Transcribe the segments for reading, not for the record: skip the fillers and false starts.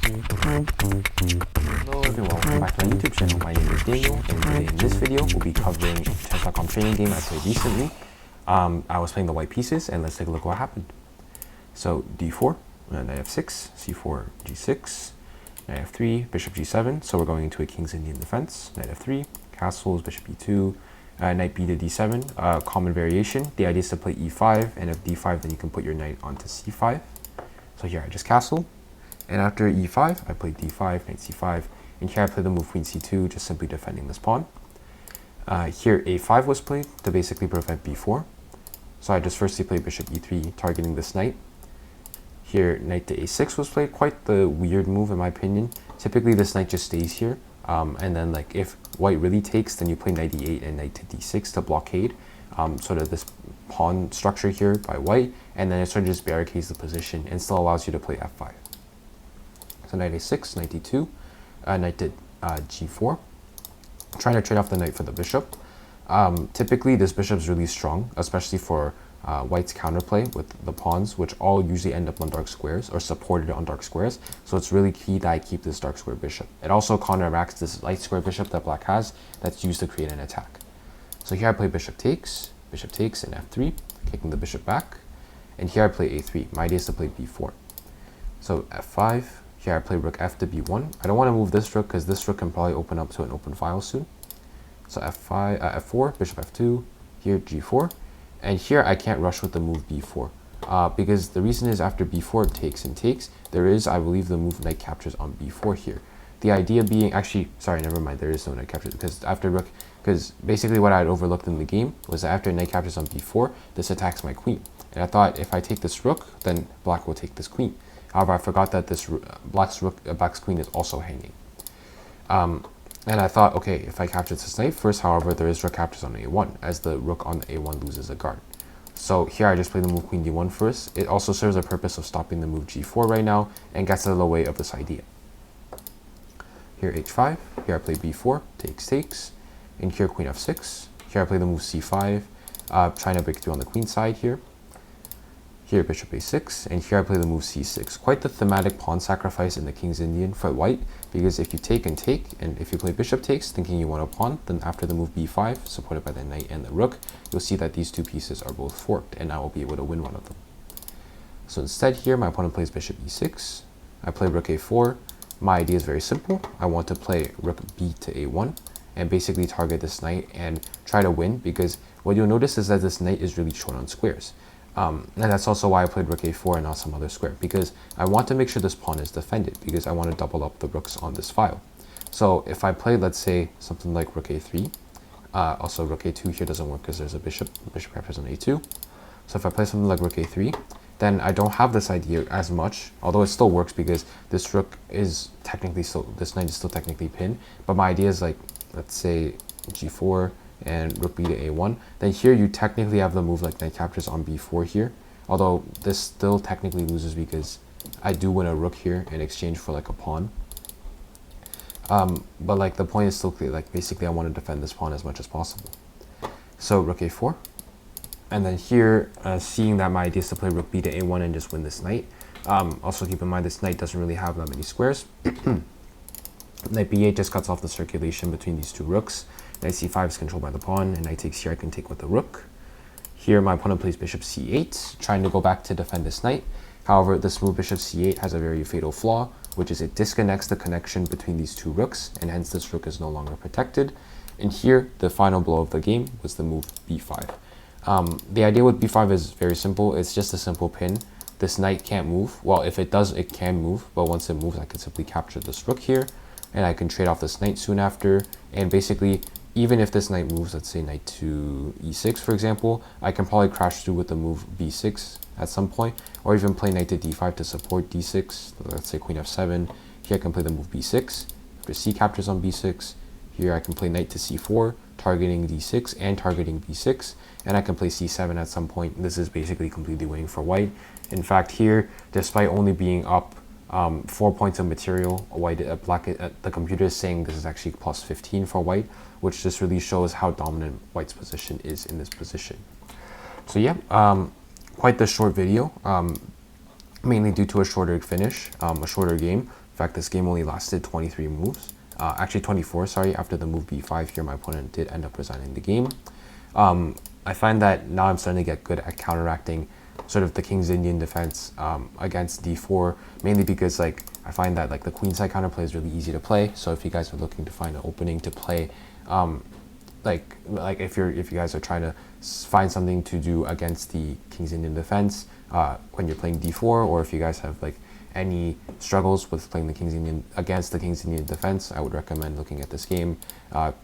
Hello everyone, welcome back to my YouTube channel. My name is Daniel, and today in this video we'll be covering a chess.com training game I played recently. I was playing the white pieces, and let's take a look at what happened. So d4, knight f6, c4, g6, knight f3, bishop g7. So we're going into a King's Indian defense. Knight f3, castles, bishop e2, knight b to d7. Common variation. The idea is to play e5, and if d5, then you can put your knight onto c5. So here I just castle. And after e5, I played d5, knight c5, and here I played the move queen c2, just simply defending this pawn. Here a5 was played to basically prevent b4. So I just firstly played bishop e3, targeting this knight. Here knight to a6 was played, quite the weird move in my opinion. Typically this knight just stays here, and then like if white really takes, then you play knight e8 and knight to d6 to blockade sort of this pawn structure here by white, and then it sort of just barricades the position and still allows you to play f5. So knight a6, knight d2, knight to g4, trying to trade off the knight for the bishop. Typically this bishop is really strong, especially for white's counterplay with the pawns, which all usually end up on dark squares or supported on dark squares. So it's really key that I keep this dark square bishop. It also counteracts this light square bishop that black has that's used to create an attack. So here I play bishop takes, and f3, kicking the bishop back. And here I play a3. My idea is to play b4. So f5. Here I play rook f to b1. I don't want to move this rook because this rook can probably open up to an open file soon. So f4, bishop f2, here g4. And here I can't rush with the move b4 because the reason is after b4 takes and takes, there is, I believe, the move knight captures on b4 here. The idea being, actually, sorry, never mind, there is no knight captures because after rook, because basically what I had overlooked in the game was that after knight captures on b4, this attacks my queen. And I thought if I take this rook, then black will take this queen. However, I forgot that this black's queen is also hanging. And I thought, okay, if I capture this knight first, however, there is rook captures on a1, as the rook on the a1 loses a guard. So here I just play the move queen d1 first. It also serves a purpose of stopping the move g4 right now, and gets out of the way of this idea. Here h5, here I play b4, takes, and here queen f6. Here I play the move c5, trying to break through on the queen side here. Here bishop a6, and here I play the move c6. Quite the thematic pawn sacrifice in the King's Indian for white, because if you take, and if you play bishop takes, thinking you want a pawn, then after the move b5, supported by the knight and the rook, you'll see that these two pieces are both forked, and I will be able to win one of them. So instead here, my opponent plays bishop e6. I play rook a4. My idea is very simple. I want to play rook b to a1, and basically target this knight and try to win, because what you'll notice is that this knight is really short on squares. And that's also why I played rook a4 and not some other square, because I want to make sure this pawn is defended, because I want to double up the rooks on this file. So if I play, let's say, something like rook a3, also rook a2 here doesn't work because there's a bishop captures on a2. So if I play something like rook a3, then I don't have this idea as much, although it still works because this rook is technically still, this knight is still technically pinned, but my idea is like, let's say g4, and rook b to a1, then here you technically have the move like knight captures on b4 here, although this still technically loses because I do win a rook here in exchange for like a pawn. But like the point is still clear, like basically I want to defend this pawn as much as possible. So rook a4, and then here seeing that my idea is to play rook b to a1 and just win this knight. Also keep in mind this knight doesn't really have that many squares. Knight b8 just cuts off the circulation between these two rooks. Knight c5 is controlled by the pawn, and knight takes here I can take with the rook. Here my opponent plays bishop c8, trying to go back to defend this knight. However, this move bishop c8 has a very fatal flaw, which is it disconnects the connection between these two rooks, and hence this rook is no longer protected. And here, the final blow of the game was the move b5. The idea with b5 is very simple. It's just a simple pin. This knight can't move. Well, if it does, it can move, but once it moves, I can simply capture this rook here, and I can trade off this knight soon after, and basically, even if this knight moves, let's say knight to e6, for example, I can probably crash through with the move b6 at some point, or even play knight to d5 to support d6. Let's say queen f7. Here I can play the move b6. After c captures on b6, here I can play knight to c4, targeting d6 and targeting b6, and I can play c7 at some point. This is basically completely winning for white. In fact, here, despite only being up 4 points of material, the computer is saying this is actually plus 15 for white, which just really shows how dominant white's position is in this position. So yeah, quite the short video, mainly due to a shorter finish, a shorter game. fact, this game only lasted 23 moves. Actually 24, sorry. After the move b5 here, my opponent did end up resigning the game. I find that now I'm starting to get good at counteracting sort of the King's Indian defense against d4, mainly because like I find that like the queenside counterplay is really easy to play. So if you guys are looking to find an opening to play, like if you guys are trying to find something to do against the King's Indian defense when you're playing d4, or if you guys have like any struggles with playing the King's Indian against the King's Indian defense, I would recommend looking at this game. I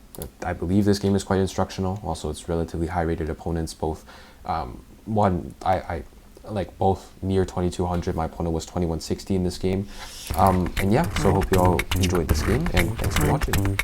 believe this game is quite instructional. Also, it's relatively high-rated opponents. Both I like both near 2200. My opponent was 2160 in this game. And yeah, so hope you all enjoyed this game, and thanks for watching.